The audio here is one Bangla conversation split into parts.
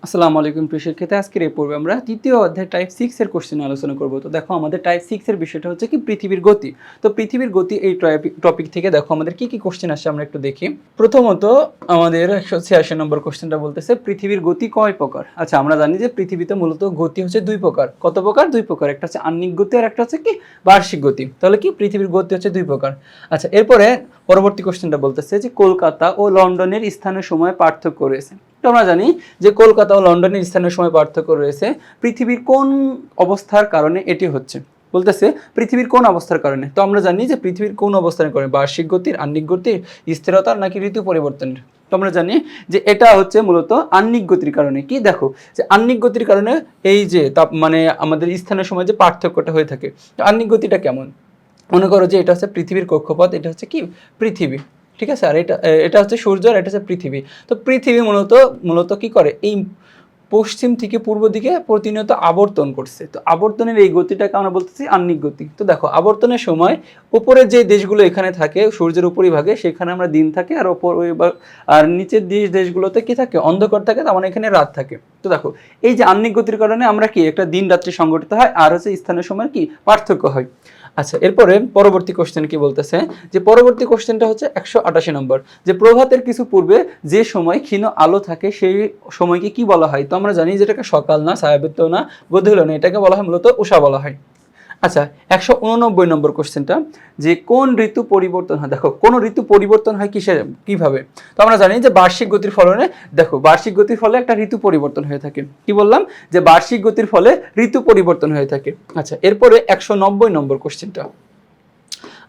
আসসালামু আলাইকুম প্রিয় শিক্ষার্থী, আজকের এই পর্বে আমরা তৃতীয় অধ্যায় টাইপ 6 এর কোশ্চেন আলোচনা করব। তো দেখো আমাদের টাইপ 6 এর বিষয়টা হচ্ছে কি পৃথিবীর গতি। তো পৃথিবীর গতি এই টপিক থেকে দেখো আমাদের কি কোশ্চেন আসছে আমরা একটু দেখি। প্রথমত আমাদের 186 নম্বর কোশ্চেনটা বলতেছে পৃথিবীর গতি কয় প্রকার। আচ্ছা, আমরা জানি যে পৃথিবীতে মূলত গতি হচ্ছে দুই প্রকার। কত প্রকার? দুই প্রকার। একটা হচ্ছে আহ্নিক গতি আর একটা হচ্ছে কি বার্ষিক গতি। তাহলে কি পৃথিবীর গতি হচ্ছে দুই প্রকার। আচ্ছা, এরপরে পরবর্তী কোশ্চেনটা বলতেছে যে কলকাতা ও লন্ডনের স্থানীয় সময় পার্থক্য রয়েছে। তো আমরা জানি যে কলকাতা ও লন্ডনের স্থানীয় সময় পার্থক্য রয়েছে। পৃথিবীর কোন অবস্থার কারণে এটি হচ্ছে? বলতেছে পৃথিবীর কোন অবস্থার কারণে। তো আমরা জানি যে পৃথিবীর কোন অবস্থানের কারণে, বার্ষিক গতির, আহ্নিক গতির, স্থিরতার নাকি ঋতু পরিবর্তনের। তো আমরা জানি যে এটা হচ্ছে মূলত আহ্নিক গতির কারণে। কি দেখো যে আহ্নিক গতির কারণে এই যে তাপ মানে আমাদের স্থানীয় সময় যে পার্থক্যটা হয়ে থাকে। তো আহ্নিক গতিটা কেমন? মনে করো যে এটা হচ্ছে পৃথিবীর কক্ষপথ, এটা হচ্ছে কি পৃথিবী, ঠিক আছে, আর এটা হচ্ছে সূর্য আর এটা হচ্ছে পৃথিবী। তো পৃথিবী মূলত মূলত কি করে, এই পশ্চিম থেকে পূর্ব দিকে প্রতিনিয়ত আবর্তন করছে। তো আবর্তনের এই গতিটাকে আমরা বলতেছি আহ্নিক গতি। তো দেখো আবর্তনের সময় উপরের যে দেশগুলো এখানে থাকে সূর্যের উপরিভাগে, সেখানে আমরা দিন থাকে, আর আর নিচের দেশগুলোতে কি থাকে, অন্ধকার থাকে, তার মানে এখানে রাত থাকে। তো দেখো এই যে আহ্নিক গতির কারণে আমরা কি একটা দিন রাত্রি সংঘটিত হয়, আর হচ্ছে স্থানীয় সময়ের কি পার্থক্য হয়। আচ্ছা, এরপরে পরবর্তী কোশ্চেন কি বলতেছে যে পরবর্তী কোশ্চেনটা হচ্ছে 188 নম্বর, যে প্রভাতের কিছু পূর্বে যে সময় ক্ষীণ আলো থাকে সেই সময়কে কি বলা হয়। তো আমরা জানি যেটাকে সকাল না, ছায়াবৃত্ত না, গোধূলি না, এটাকে বলা হয় মূলত উষা বলা হয়। আচ্ছা, 189 নম্বর কোশ্চেনটা, যে কোন ঋতু পরিবর্তন হয়। দেখো কোন ঋতু পরিবর্তন হয় কিভাবে। তো আমরা জানি যে বার্ষিক গতির ফলনে, দেখো বার্ষিক গতির ফলে একটা ঋতু পরিবর্তন হয়ে থাকে। কি বললাম, যে বার্ষিক গতির ফলে ঋতু পরিবর্তন হয়ে থাকে। আচ্ছা, এরপরে 190 নম্বর কোশ্চেনটা।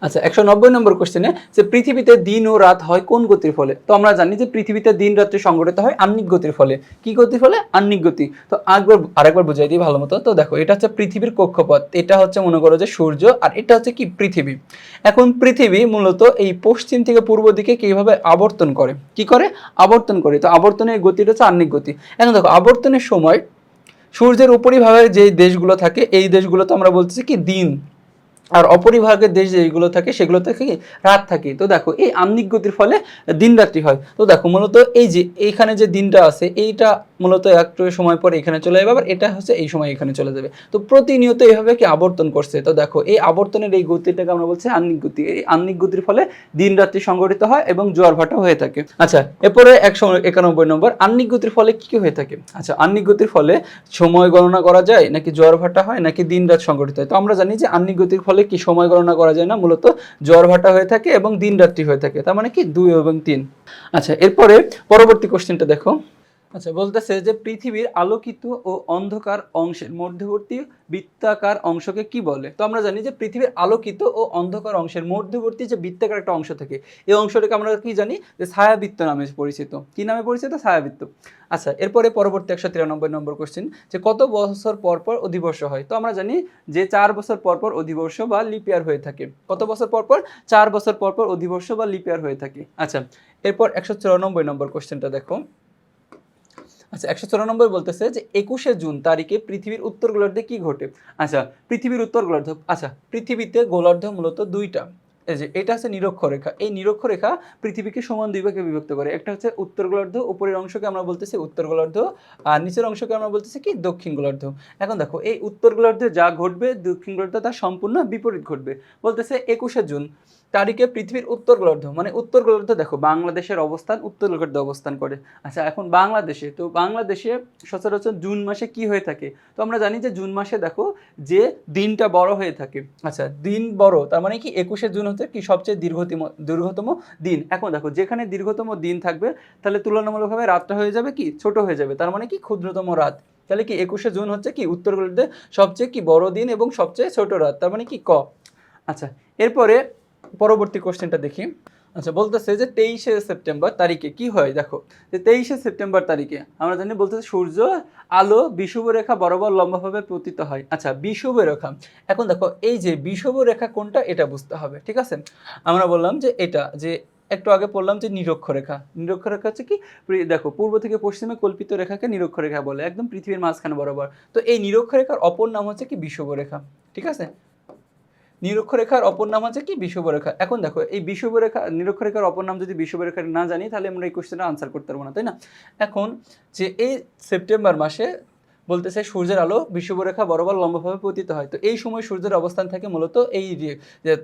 আচ্ছা, 190 নম্বর কোশ্চেনে যে পৃথিবীতে দিন ও রাত হয় কোন গতির ফলে। তো আমরা জানি যে পৃথিবীতে দিন রাত্রি সংঘটিত হয় আহ্নিক গতির ফলে। কি গতির ফলে? আহ্নিক গতি। তো আরেকবার বুঝাই দিই ভালো মতো। তো দেখো এটা হচ্ছে পৃথিবীর কক্ষপথ, এটা হচ্ছে মনে করো যে সূর্য, আর এটা হচ্ছে কি পৃথিবী। এখন পৃথিবী মূলত এই পশ্চিম থেকে পূর্ব দিকে কিভাবে আবর্তন করে, কি করে আবর্তন করে। তো আবর্তনের গতিটা হচ্ছে আহ্নিক গতি। এখন দেখো আবর্তনের সময় সূর্যের উপরিভাগে যে দেশগুলো থাকে এই দেশগুলোতে আমরা বলতেছি কি দিন, আর অপরিভাগের দেশ যেগুলো থাকে সেগুলো থেকে রাত থাকে। তো দেখো এই আহ্নিক গতির ফলে দিন রাত্রি হয়। তো দেখো মূলত এই যে এইখানে যে দিনটা আছে এইটা মূলত একটু সময় পর এখানে চলে যাবে, আবার এটা হচ্ছে এই সময় এখানে চলে যাবে। তো প্রতিনিয়ত এইভাবে কি আবর্তন করছে। তো দেখো এই আবর্তনের এই গতিটাকে আমরা বলছি আহ্নিক গতি। এই আহ্নিক গতির ফলে দিন রাত্রি সংঘটিত হয় এবং জোয়ার ভাটা হয়ে থাকে। আচ্ছা, এরপরে 191 নম্বর, আহ্নিক গতির ফলে কি কি হয়ে থাকে। আচ্ছা, আহ্নিক গতির ফলে সময় গণনা করা যায়, নাকি জোয়ার ভাটা হয়, নাকি দিন রাত সংঘটিত হয়। তো আমরা জানি যে আহ্নিক গতির ফলে কি সময় গণনা করা যায় না, মূলত জোয়ার ভাটা হয়ে থাকে এবং দিন রাত্রি হয়ে থাকে, তার মানে কি 2 এবং 3। আচ্ছা, এরপরে পরবর্তী কোশ্চেনটা দেখো। আচ্ছা, বলতেছে যে পৃথিবীর আলোকিত ও অন্ধকার অংশের মধ্যবর্তী বৃত্তাকার অংশকে কি বলে। তো আমরা জানি যে পৃথিবীর আলোকিত ও অন্ধকার অংশের মধ্যবর্তী যে বৃত্তাকার একটা অংশ থাকে, এই অংশটাকে আমরা কি জানি যে ছায়াবৃত্ত নামে পরিচিত। কি নামে পরিচিত? ছায়াবৃত্ত। আচ্ছা, এরপরে পরবর্তী 193 নম্বর কোশ্চেন, যে কত বছর পর পর অধিবর্ষ হয়। তো আমরা জানি যে 4 বছর পর পর অধিবর্ষ বা লিপ ইয়ার হয়ে থাকে। কত বছর পর পর? 4 বছর পর পর অধিবর্ষ বা লিপ ইয়ার হয়ে থাকে। আচ্ছা, এরপর 194 নম্বর কোশ্চেনটা দেখো। আচ্ছা, 194 বলতেছে যে 21শে জুন তারিখে পৃথিবীর উত্তর গোলার্ধে কি ঘটে। আচ্ছা, পৃথিবীর উত্তর গোলার্ধ, আচ্ছা পৃথিবীতে গোলার্ধ মূলত দুইটা। এই যে এটা হচ্ছে নিরক্ষরেখা, এই নিরক্ষরেখা পৃথিবীকে সমান দুই ভাগে বিভক্ত করে। একটা হচ্ছে উত্তর গোলার্ধ, উপরের অংশকে আমরা বলতেছি উত্তর গোলার্ধ, আর নিচের অংশকে আমরা বলতেছি কি দক্ষিণ গোলার্ধ। এখন দেখো এই উত্তর গোলার্ধে যা ঘটবে দক্ষিণ গোলার্ধে তার সম্পূর্ণ বিপরীত ঘটবে। বলতেছে 21শে জুন তারিখে পৃথিবীর উত্তর গোলার্ধ, মানে উত্তর গোলার্ধ দেখো বাংলাদেশের অবস্থান উত্তর গোলার্ধে অবস্থান করে। আচ্ছা, এখন বাংলাদেশে, তো বাংলাদেশে সচরাচর জুন মাসে কি হয়ে থাকে। তো আমরা জানি যে জুন মাসে দেখো যে দিনটা বড় হয়ে থাকে। আচ্ছা, দিন বড় তার মানে কি 21শে জুন হচ্ছে কি সবচেয়ে দীর্ঘতম দিন। এখন দেখো যেখানে দীর্ঘতম দিন থাকবে তাহলে তুলনামূলকভাবে রাতটা হয়ে যাবে কি ছোট হয়ে যাবে, তার মানে কি ক্ষুদ্রতম রাত। তাহলে কি 21শে জুন হচ্ছে কি উত্তর গোলার্ধে সবচেয়ে কি বড় দিন এবং সবচেয়ে ছোট রাত, তার মানে কি ক। আচ্ছা, এরপরে পরবর্তী কোশ্চেনটা দেখি। আচ্ছা, বলতেছে যে 23শে সেপ্টেম্বর তারিখে কি হয়। দেখো যে 23শে সেপ্টেম্বর তারিখে আমরা জানি বলতেছে সূর্য আলো বিষুব রেখা বরাবর লম্বাভাবে পতিত হয়। আচ্ছা, বিষুব রেখা, এখন দেখো এই যে বিষুব রেখা কোনটা এটা বুঝতে হবে, ঠিক আছে। আমরা বললাম যে এটা যে একটু আগে পড়লাম যে নিরক্ষরেখা। নিরক্ষরেখা হচ্ছে কি দেখো পূর্ব থেকে পশ্চিমে কল্পিত রেখাকে নিরক্ষরেখা বলে, একদম পৃথিবীর মাঝখানে বরাবর। তো এই নিরক্ষরেখার অপর নাম হচ্ছে কি বিষুব রেখা, ঠিক আছে। নিরক্ষরেখার অপর নাম হচ্ছে কি বিষুবরেখা। এখন দেখো এই বিষুবরেখা নিরক্ষরেখার অপর নাম যদি বিষুবরেখা না জানি তাহলে আমরা এই কোশ্চেনটা আনসার করতে পারবো না, তাই না? এখন যে এই সেপ্টেম্বর মাসে বলতেছে সূর্যের আলো বিষুবরেখা বরাবর লম্বভাবে পতিত হয়। তো এই সময় সূর্যের অবস্থান থাকে মূলত এই যে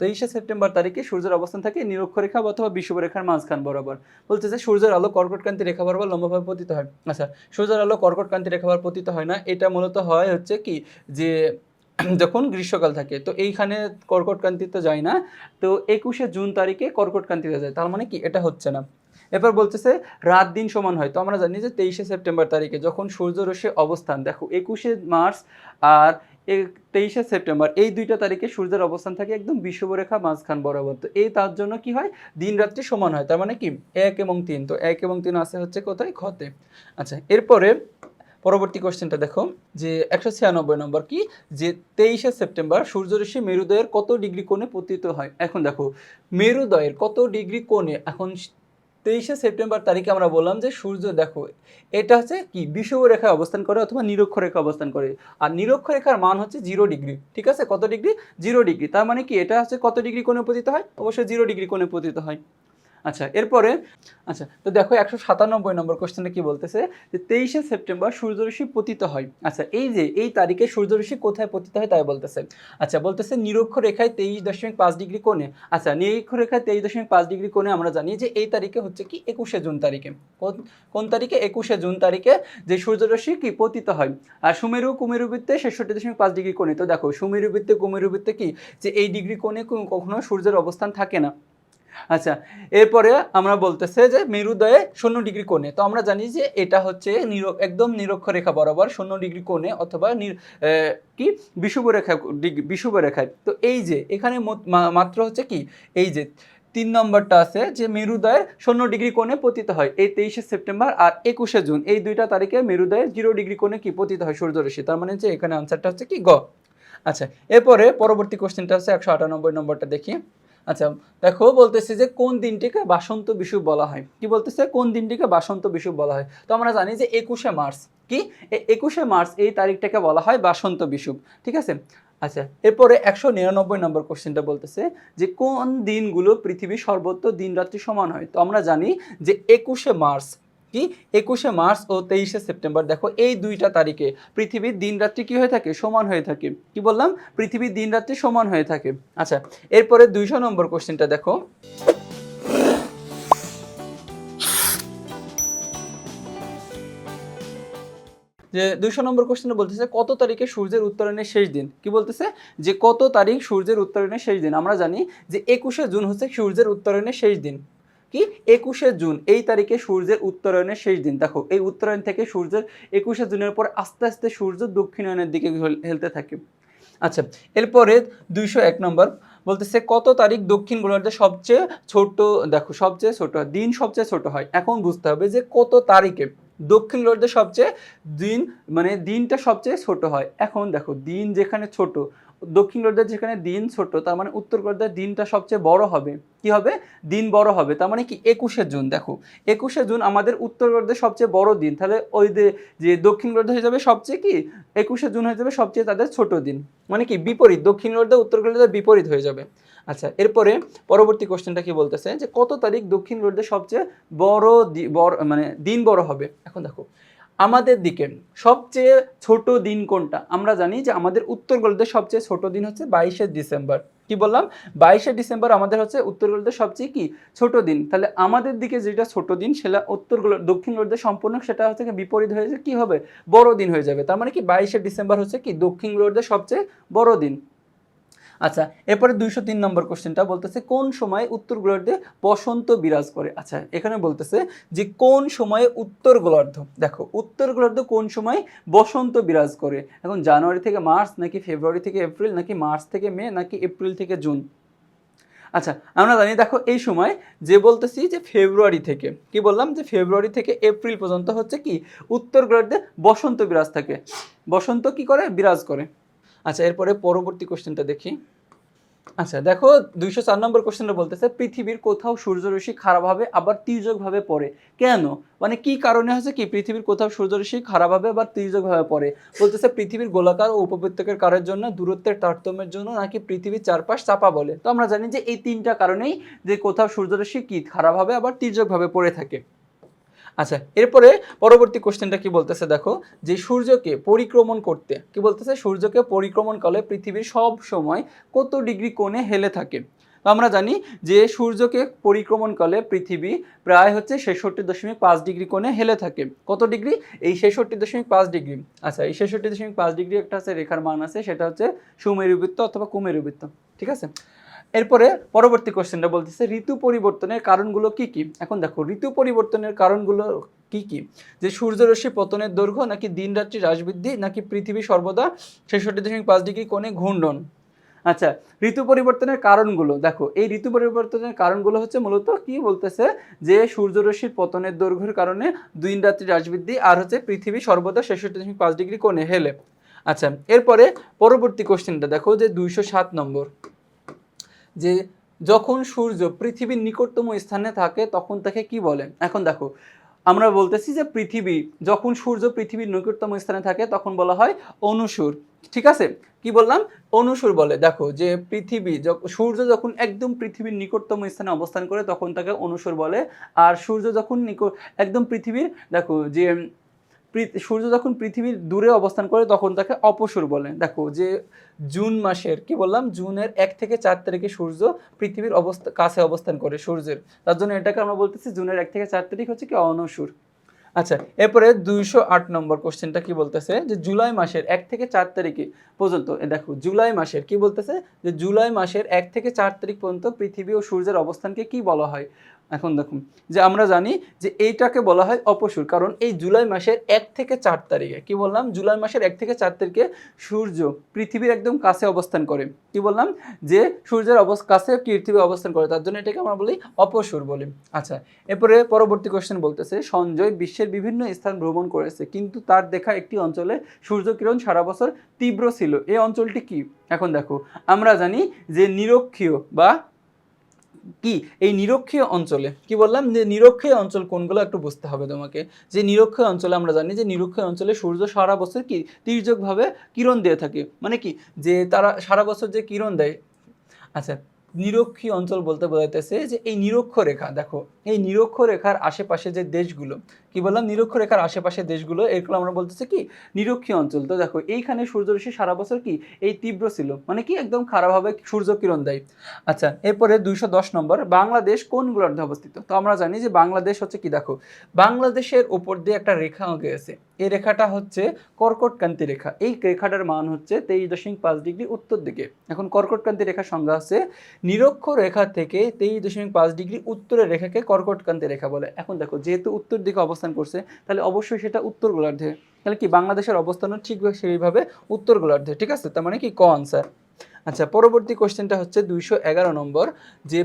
23শে সেপ্টেম্বর তারিখে সূর্যের অবস্থান থাকে নিরক্ষরেখা অথবা বিষুবরেখার মাঝখান বরাবর। বলতেছে সূর্যের আলো কর্কটক্রান্তি রেখা বরাবর লম্বভাবে পতিত হয়। আচ্ছা, সূর্যের আলো কর্কটক্রান্তি রেখা বরাবর পতিত হয় না, এটা মূলত হয় হচ্ছে কি যে যখন গ্রীষ্মকাল থাকে, তো এইখানে কর্কটক্রান্তিতে যায় না, তো 21শে জুন তারিখে কর্কটক্রান্তিতে যায়, তার মানে কি এটা হচ্ছে না। এরপর বলতেছে রাত দিন সমান হয়। তো আমরা জানি যে 23শে সেপ্টেম্বর তারিখে যখন সূর্যরশ্মির অবস্থান দেখো 21শে মার্চ আর 23শে সেপ্টেম্বর এই দুইটা তারিখে সূর্যের অবস্থান থাকে একদম বিষুবরেখা মাঝখান বরাবর। তো এই তার জন্য কি হয়, দিন রাত্রি সমান হয়, তার মানে কি 1 এবং 3। তো 1 এবং 3 আছে হচ্ছে কোথায়, খতে। আচ্ছা, এরপরে পরবর্তী কোশ্চেনটা দেখো যে 196 নম্বর কি, যে 23শে সেপ্টেম্বর সূর্যরশ্মি মেরুদয়ের কত ডিগ্রি কোণে পতিত হয়। এখন দেখো মেরুদয়ের কত ডিগ্রি কোণে, এখন 23শে সেপ্টেম্বর তারিখে আমরা বললাম যে সূর্য দেখো এটা হচ্ছে কি বিষুবরেখায় অবস্থান করে অথবা নিরক্ষরেখায় অবস্থান করে, আর নিরক্ষরেখার মান হচ্ছে 0 ডিগ্রি, ঠিক আছে? কত ডিগ্রি, 0 ডিগ্রি। তার মানে কি এটা হচ্ছে কত ডিগ্রি কোণে পতিত হয়, অবশ্যই 0 ডিগ্রি কোণে পতিত হয়। আচ্ছা, এরপরে আচ্ছা তো দেখো 197 নম্বর কোশ্চেনে কি বলতেছে যে 23শে সেপ্টেম্বর সূর্যরশ্মি পতিত হয়। আচ্ছা, এই যে এই তারিখে সূর্যরশ্মি কোথায় পতিত হয় তাই বলতেছে। আচ্ছা, বলতেছে নিরক্ষরেখায় 23.5 ডিগ্রি কোণে। আচ্ছা, নিরক্ষরেখায় 23.5 ডিগ্রি কোণে আমরা জানি যে এই তারিখে হচ্ছে কি 21শে জুন তারিখে। কোন তারিখে, 21শে জুন তারিখে যে সূর্যরশ্মি কি পতিত হয়। আর সুমেরু কুমেরু বৃত্তে 66.5 ডিগ্রি কোণে। তো দেখো সুমেরু বৃত্তে কুমেরু বৃত্তে কি যে এই ডিগ্রি কোণে কখনো সূর্যের অবস্থান থাকে না। আচ্ছা, এরপরে আমরা বলতেছে যে মেরুদয়ে 0 ডিগ্রি কোণে। তো আমরা জানি যে এটা হচ্ছে একদম নিরক্ষরেখা বরাবর 0 ডিগ্রি কোণে অথবা কি বিষুবরেখায়। তো এই যে এখানে মাত্র হচ্ছে কি এই যে 3 নম্বরটা আছে যে মেরুদয়ের 0 ডিগ্রি কোণে পতিত হয় এই 23শে সেপ্টেম্বর আর 21শে জুন এই দুইটা তারিখে মেরুদয়ের 0 ডিগ্রি কোণে কি পতিত হয় সূর্যরশ্মি। তার মানে যে এখানে আনসারটা হচ্ছে কি গ। আচ্ছা, এরপরে পরবর্তী কোশ্চেনটা হচ্ছে 198 নম্বরটা দেখি। আচ্ছা, দেখো বলতেছে যে কোন দিনটিকে বাসন্ত বিষুব বলা হয়। কি বলতেছে, কোন দিনটিকে বাসন্ত বিষুব বলা হয়। তো আমরা জানি যে 21শে মার্চ কি 21শে মার্চ এই তারিখটাকে বলা হয় বাসন্ত বিষুব, ঠিক আছে? আচ্ছা, এরপরে 199 নম্বর কোশ্চেনটা বলতেছে যে কোন দিনগুলো পৃথিবীর সর্বত্র দিন রাত্রি সমান হয়। তো আমরা জানি যে 21শে মার্চ কি 21শে মার্চ ও 23শে সেপ্টেম্বর দেখো এই দুইটা তারিখে পৃথিবীর দিন রাত্রি কি হয়ে থাকে, সমান হয়ে থাকে। কি বললাম, পৃথিবীর দিন রাত্রি সমান হয়ে থাকে। আচ্ছা, এরপরে 200 নম্বর কোশ্চেনটা দেখো যে 200 নম্বর কোশ্চেনে বলতেছে কত তারিখে সূর্যের উত্তরায়ণের শেষ দিন। কি বলতেছে যে কত তারিখ সূর্যের উত্তরায়ণের শেষ দিন। আমরা জানি যে 21শে জুন হচ্ছে সূর্যের উত্তরায়ণের শেষ দিন। কি 21শে জুন এই তারিখে সূর্যের উত্তরায়ণের শেষ দিন। দেখো এই উত্তরায়ণ থেকে সূর্যের 21শে জুনের পর আস্তে আস্তে সূর্য দক্ষিণায়নের দিকে হেলতে থাকে। আচ্ছা, এরপরে 201 নম্বর বলতেছে কত তারিখ দক্ষিণ গোলার্ধে সবচেয়ে ছোট, দেখো সবচেয়ে ছোট দিন সবচেয়ে ছোট হয়। এখন বুঝতে হবে যে কত তারিখে দক্ষিণ গোলার্ধে সবচেয়ে দিন মানে দিনটা সবচেয়ে ছোট হয়। এখন দেখো দিন যেখানে ছোট, দক্ষিণ গোলার্ধে যেখানে দিন ছোট, তার মানে উত্তর গোলার্ধের দিনটা সবচেয়ে বড় হবে। কি হবে, দিন বড় হবে। তার মানে কি 21শে জুন, দেখো 21শে জুন আমাদের উত্তর গোলার্ধের সবচেয়ে বড় দিন, তাহলে ওই যে দক্ষিণ গোলার্ধ হয়ে যাবে সবচেয়ে কি 21শে জুন হয়ে যাবে সবচেয়ে তাদের ছোট দিন। মানে কি বিপরীত, দক্ষিণ গোলার্ধ উত্তর গোলার্ধের বিপরীত হয়ে যাবে। আচ্ছা, এরপরে পরবর্তী কোশ্চেনটা কি বলতেছে যে কত তারিখ দক্ষিণ গোলার্ধের সবচেয়ে বড় মানে দিন বড় হবে। এখন দেখো আমাদের দিকে সবচেয়ে ছোট দিন কোনটা, আমরা জানি যে আমাদের উত্তর গোলার্ধের সবচেয়ে ছোট দিন হচ্ছে 22শে ডিসেম্বর। কি বললাম, 22শে ডিসেম্বর আমাদের হচ্ছে উত্তর গোলার্ধের সবচেয়ে কি ছোট দিন। তাহলে আমাদের দিকে যেটা ছোট দিন সেটা দক্ষিণ গোলার্ধের সম্পূর্ণ সেটা হচ্ছে বিপরীত হয়ে যায়, কি হবে, বড় দিন হয়ে যাবে। তার মানে কি 22শে ডিসেম্বর হচ্ছে কি দক্ষিণ গোলার্ধের সবচেয়ে বড় দিন। আচ্ছা, এরপরে 203 নম্বর কোশ্চেনটা বলতেছে কোন সময় উত্তর গোলার্ধে বসন্ত বিরাজ করে। আচ্ছা, এখানে বলতেছে যে কোন সময়ে উত্তর গোলার্ধ, দেখো উত্তর গোলার্ধ কোন সময় বসন্ত বিরাজ করে। এখন জানুয়ারি থেকে মার্চ, নাকি ফেব্রুয়ারি থেকে এপ্রিল, নাকি মার্চ থেকে মে, নাকি এপ্রিল থেকে জুন। আচ্ছা, আমরা জানি দেখো এই সময় যে বলতেছি যে ফেব্রুয়ারি থেকে, কি বললাম যে ফেব্রুয়ারি থেকে এপ্রিল পর্যন্ত হচ্ছে কি উত্তর গোলার্ধে বসন্ত বিরাজ থাকে, বসন্ত কি করে, বিরাজ করে। আচ্ছা, এরপরে পরবর্তী কোশ্চেনটা দেখি। আচ্ছা দেখো 204 নম্বর কোশ্চেনটা বলতেছে পৃথিবীর কোথাও সূর্যরশ্মি খারাপভাবে আবার তির্যকভাবে পড়ে কেন? মানে কি কারণে হচ্ছে কি পৃথিবীর কোথাও সূর্যরশ্মি খারাপভাবে আবার তির্যকভাবে পড়ে? বলতেছে পৃথিবীর গোলাকার ও উপবৃত্তাকার কারের জন্য, দূরত্বের তারতম্যের জন্য, নাকি পৃথিবীর চারপাশ চাপা বলে। তো আমরা জানি যে এই তিনটা কারণেই যে কোথাও সূর্যরশ্মি কি খারাপভাবে আবার তির্যকভাবে পড়ে থাকে। আচ্ছা এরপরে পরবর্তী কোশ্চেনটা কি বলতেছে দেখো, যে সূর্যকে পরিক্রমণ করতে কি বলতেছে, সূর্যকে পরিক্রমণকালে পৃথিবীর সব সময় কত ডিগ্রি কোণে হেলে থাকে। তো আমরা জানি যে সূর্যকে পরিক্রমণকালে পৃথিবী প্রায় হচ্ছে 66.5 ডিগ্রি কোণে হেলে থাকে। কত ডিগ্রি? এই 66.5 ডিগ্রি। আচ্ছা এই 66.5 ডিগ্রি একটা আছে রেখার মান আছে, সেটা হচ্ছে সুমেরুবৃত্ত অথবা কুমেরুবৃত্ত। ঠিক আছে, এরপরে পরবর্তী কোশ্চেনটা বলতেছে ঋতু পরিবর্তনের কারণগুলো কি কি। এখন দেখো ঋতু পরিবর্তনের কারণগুলো কি কি, যে সূর্যরশ্মি পতনের দৈর্ঘ্য, নাকি দিন রাত্রি হ্রাস বৃদ্ধি, নাকি পৃথিবী সর্বদা 66.5 ডিগ্রি কোণে ঘূর্ণন। আচ্ছা ঋতু পরিবর্তনের কারণগুলো দেখো, এই ঋতু পরিবর্তনের কারণগুলো হচ্ছে মূলত কি বলতেছে, যে সূর্যরশ্মির পতনের দৈর্ঘ্যের কারণে দিন রাত্রি হ্রাস বৃদ্ধি, আর হচ্ছে পৃথিবী সর্বদা 66.5 ডিগ্রি কোণে হেলে। আচ্ছা এরপরে পরবর্তী কোশ্চেনটা দেখো, যে 207 নম্বর, যে যখন সূর্য পৃথিবীর নিকটতম স্থানে থাকে তখন তাকে কি বলে। এখন দেখো আমরা বলতেছি যে পৃথিবী যখন সূর্য পৃথিবীর নিকটতম স্থানে থাকে তখন বলা হয় অনুসূর। ঠিক আছে, কি বললাম? অনুসূর বলে। দেখো যে পৃথিবী সূর্য যখন একদম পৃথিবীর নিকটতম স্থানে অবস্থান করে তখন তাকে অনুসূর বলে। আর সূর্য যখন একদম পৃথিবীর দেখো যে সূর্য যখন পৃথিবীর দূরে অবস্থান করে তখন তাকে অপসূর বলে। দেখো যে জুন মাসের কি বললাম, জুনের 1 থেকে 4 তারিখে সূর্য পৃথিবীর কাছে অবস্থান করে সূর্যের, তার জন্য এটাকে আমরা বলতেছি জুনের 1 থেকে 4 তারিখ হচ্ছে কি অনুসূর। আচ্ছা এরপরে 208 নম্বর কোশ্চেনটা কি বলতেছে, যে জুলাই মাসের 1 থেকে 4 তারিখে পর্যন্ত দেখো জুলাই মাসের কি বলতেছে, যে জুলাই মাসের 1 থেকে 4 তারিখ পর্যন্ত পৃথিবী ও সূর্যের অবস্থানকে কি বলা হয়। এখন দেখুন যে আমরা জানি যে এইটাকে বলা হয় অপসূর, কারণ এই জুলাই মাসের 1 থেকে 4 তারিখে কি বললাম, জুলাই মাসের 1 থেকে 4 তারিখে সূর্য পৃথিবীর একদম কাছে অবস্থান করে। কি বললাম, যে সূর্যের কাছে পৃথিবী অবস্থান করে, তার জন্য এটাকে আমরা বলি অপসূর বলি। আচ্ছা এরপরে পরবর্তী কোশ্চেন বলতেছে সঞ্জয় বিশ্বের বিভিন্ন স্থান ভ্রমণ করেছে কিন্তু তার দেখা একটি অঞ্চলে সূর্যকিরণ সারা বছর তীব্র ছিল, এই অঞ্চলটি কি। এখন দেখো আমরা জানি যে নিরক্ষীয় বা কি, এই নিরক্ষীয় অঞ্চলে কি বললাম, যে নিরক্ষীয় অঞ্চল কোনগুলো একটু বুঝতে হবে তোমাকে। যে নিরক্ষীয় অঞ্চলে আমরা জানি যে নিরক্ষীয় অঞ্চলে সূর্য সারা বছর কি তির্যকভাবে কিরণ দিয়ে থাকে, মানে কি যে তারা সারা বছর যে কিরণ দেয়। আচ্ছা নিরক্ষীয় অঞ্চল বলতে বোঝাইতেছে যে এই নিরক্ষ রেখা, দেখো এই নিরক্ষ রেখার আশেপাশে যে দেশগুলো, কি বললাম নিরক্ষ রেখার আশেপাশে দেশগুলো, এগুলো আমরা বলতেছি কি নিরক্ষীয় অঞ্চল। তো দেখো এইখানে সূর্যরশ্মি সারা বছর কি এই তীব্র ছিল, মানে কি একদম খারাপভাবে সূর্য কিরণ দেয়। আচ্ছা এরপরে 210 নম্বর, বাংলাদেশ কোন গোলার্ধে অবস্থিত। তো আমরা জানি যে বাংলাদেশ হচ্ছে কি, দেখো বাংলাদেশের উপর দিয়ে একটা রেখা গেছে, এই রেখাটা হচ্ছে কর্কটক্রান্তি রেখা, এই রেখাটার মান হচ্ছে 23.5 ডিগ্রি উত্তর দিকে। এখন কর্কটক্রান্তি রেখার সংজ্ঞা আছে নিরক্ষ রেখা থেকে 23.5 ডিগ্রি উত্তরের রেখাকে কর্কটক্রান্তি রেখা বলে। এখন দেখো যেহেতু উত্তর দিকে অবস্থান করছে তাহলে অবশ্যই সেটা উত্তর গোলার্ধে, তাহলে কি বাংলাদেশের অবস্থানও ঠিক সেইভাবে উত্তর গোলার্ধে। ঠিক আছে, তার মানে কি ক আনসার। আচ্ছা পরবর্তী কোশ্চেনটা হচ্ছে 211 নম্বর, যে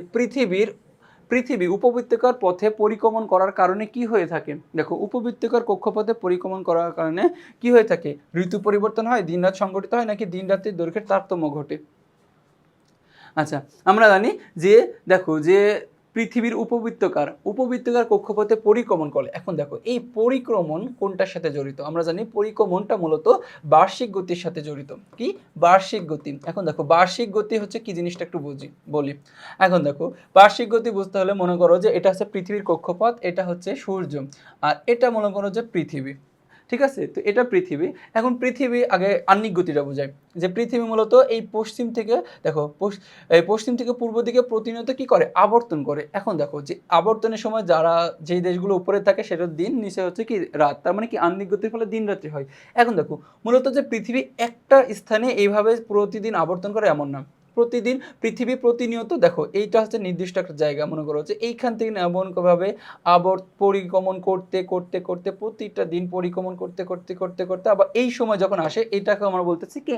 পৃথিবী উপবৃত্তাকার পথে পরিক্রমণ করার কারণে কি হয়ে থাকে। দেখো উপবৃত্তাকার কক্ষপথে পরিক্রমণ করার কারণে কি হয়ে থাকে, ঋতু পরিবর্তন হয়, দিন রাত সংঘটিত হয়, নাকি দিন রাত্রির দৈর্ঘ্যের তারতম্য ঘটে। আচ্ছা আমরা জানি যে দেখো যে পৃথিবীর উপবৃত্তাকার কক্ষপথে পরিক্রমণ করে। এখন দেখো এই পরিক্রমণ কোনটার সাথে জড়িত, আমরা জানি পরিক্রমণটা মূলত বার্ষিক গতির সাথে জড়িত। কি বার্ষিক গতি। এখন দেখো বার্ষিক গতি হচ্ছে কি জিনিসটা একটু বলি। এখন দেখো বার্ষিক গতি বুঝতে হলে মনে করো যে এটা হচ্ছে পৃথিবীর কক্ষপথ, এটা হচ্ছে সূর্য, আর এটা মনে করো যে পৃথিবী। ঠিক আছে, তো এটা পৃথিবী। এখন পৃথিবী আগে আহ্নিক গতিটা বোঝায়, যে পৃথিবী মূলত এই পশ্চিম থেকে দেখো এই পশ্চিম থেকে পূর্ব দিকে প্রতিনিয়ত কি করে আবর্তন করে। এখন দেখো যে আবর্তনের সময় যারা যেই দেশগুলো উপরে থাকে সেটা দিন, নিচে হচ্ছে কি রাত, তার মানে কি আহ্নিক গতির ফলে দিন রাত্রি হয়। এখন দেখো মূলত যে পৃথিবী একটা স্থানে এইভাবে প্রতিদিন আবর্তন করে এমন না, পৃথিবী প্রতিনিয়ত দেখো এইটা হচ্ছে নির্দিষ্ট একটা জায়গা, মনে করো যে এইখান থেকে এমনভাবে পরিক্রমণ করতে করতে করতে প্রতিটা দিন পরিক্রমণ করতে করতে করতে করতে আবার এই সময় যখন আসে এটাকে আমরা বলতেছি কি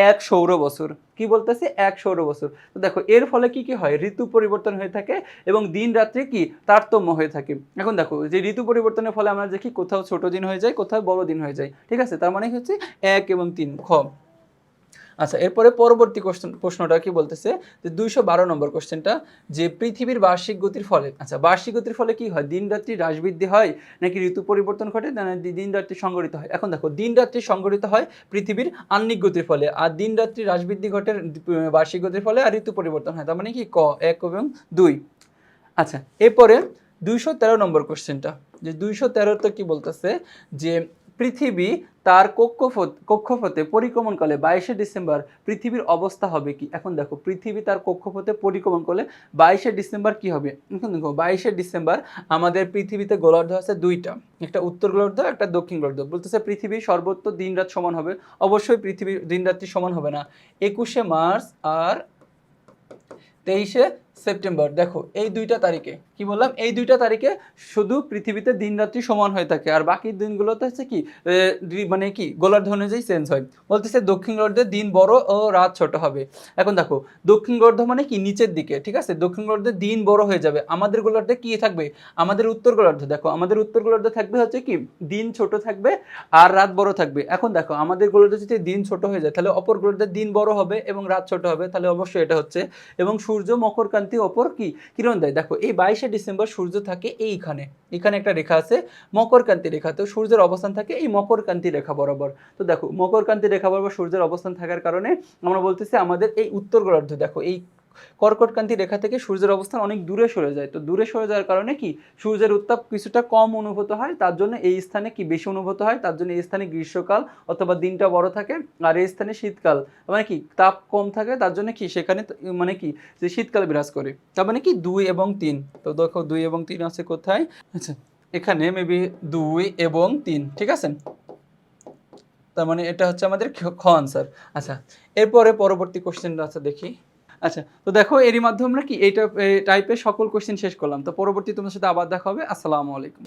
1 সৌর বছর। কি বলতেছি 1 সৌর বছর। তো দেখো এর ফলে কি কি হয়, ঋতু পরিবর্তন হয়ে থাকে এবং দিন রাত্রি কি তারতম্য হয়ে থাকে। এখন দেখো যে ঋতু পরিবর্তনের ফলে আমরা দেখি কোথাও ছোট দিন হয়ে যায়, কোথাও বড় দিন হয়ে যায়। ঠিক আছে, তার মানে হচ্ছে 1 এবং 3 খ। আচ্ছা, এরপরে পরবর্তী প্রশ্নটা কি বলতেছে যে 212 নম্বর কোশ্চেনটা, যে পৃথিবীর বার্ষিক গতির ফলে, আচ্ছা বার্ষিক গতির ফলে কি হয়, দিন রাত্রি হ্রাস বৃদ্ধি হয় নাকি ঋতু পরিবর্তন ঘটে না দিন রাত্রি সংঘটিত হয়? এখন দেখো দিন রাত্রি সংঘটিত হয় পৃথিবীর আহ্নিক গতির ফলে, আর দিন রাত্রি হ্রাস বৃদ্ধি ঘটে বার্ষিক গতির ফলে, আর ঋতু পরিবর্তন হয়। তার মানে কি 1 এবং 2। আচ্ছা, এরপরে 213 নম্বর কোশ্চেনটা, যে 213 কি বলতেছে যে পৃথিবী তার কক্ষপথে পরিক্রমণকালে 22শে ডিসেম্বর পৃথিবীর অবস্থা হবে কি? এখন দেখো পৃথিবী তার কক্ষপথে পরিক্রমণ করলে 22শে ডিসেম্বর কি হবে? এখন দেখো 22শে ডিসেম্বর আমাদের পৃথিবীতে গোলার্ধ আছে দুইটা, একটা উত্তর গোলার্ধ একটা দক্ষিণ গোলার্ধ। বলতেছে পৃথিবীর সর্বত্র দিন রাত সমান হবে। অবশ্যই পৃথিবীর দিন রাত্রি সমান হবে না। 21শে মার্চ আর 23শে সেপ্টেম্বর, দেখো এই দুইটা তারিখে কি বললাম, এই দুইটা তারিখে শুধু পৃথিবীতে দিন রাত্রি সমান হয়ে থাকে, আর বাকি দিনগুলোতে হচ্ছে কি মানে কি গোলার্ধ অনুযায়ী চেঞ্জ হয়। বলতেছে দক্ষিণ গোলার্ধে দিন বড় ও রাত ছোট হবে। এখন দেখো দক্ষিণ গোলার্ধ মানে কি নিচের দিকে, ঠিক আছে, দক্ষিণ গোলার্ধে দিন বড় হয়ে যাবে। আমাদের গোলার্ধে কি থাকবে, আমাদের উত্তর গোলার্ধ, দেখো আমাদের উত্তর গোলার্ধে থাকবে হচ্ছে কি দিন ছোট থাকবে আর রাত বড় থাকবে। এখন দেখো আমাদের গোলার্ধে যদি দিন ছোট হয়ে যায় তাহলে অপর গোলার্ধে দিন বড় হবে এবং রাত ছোট হবে, তাহলে অবশ্যই এটা হচ্ছে। এবং সূর্য মকরকান্তি অপর কি কিরণ দেয়। দেখো এই 22শে ডিসেম্বর সূর্য থাকে এইখানে, এখানে একটা রেখা আছে মকরকান্তি রেখা, তো সূর্যের অবস্থান থাকে এই মকরকান্তি রেখা বরাবর। তো দেখো মকরকান্তি রেখা বরাবর সূর্যের অবস্থান থাকার কারণে আমরা বলতেছি আমাদের এই উত্তর গোলার্ধ, দেখো এই কর্কটক্রান্তি রেখা থেকে সূর্যের অবস্থান অনেক দূরে সরে যায়। তো দূরে সরে যাওয়ার কারণে কি সূর্যের উত্তাপ কিছুটা কম অনুভূত হয়, তার জন্য এই স্থানে কি বেশি অনুভূত হয়, তার জন্য এই স্থানে গ্রীষ্মকাল অথবা দিনটা বড় থাকে, আর এই স্থানে শীতকাল মানে কি তাপ কম থাকে, তার জন্য কি সেখানে মানে কি যে শীতকাল বিরাজ করে। তার মানে কি 2 এবং 3। তো দেখো 2 এবং 3 আছে কোথায়, আচ্ছা এখানে মেবি 2 এবং 3, ঠিক আছে। তার মানে এটা হচ্ছে আমাদের খ আনসার। আচ্ছা, এরপরে পরবর্তী কোশ্চেনটা আছে দেখি। আচ্ছা, তো দেখো এরই মাধ্যমে আমরা কি এইটা টাইপের সকল কোশ্চেন শেষ করলাম। তো পরবর্তী তোমার সাথে আবার দেখা হবে। আসসালামু আলাইকুম।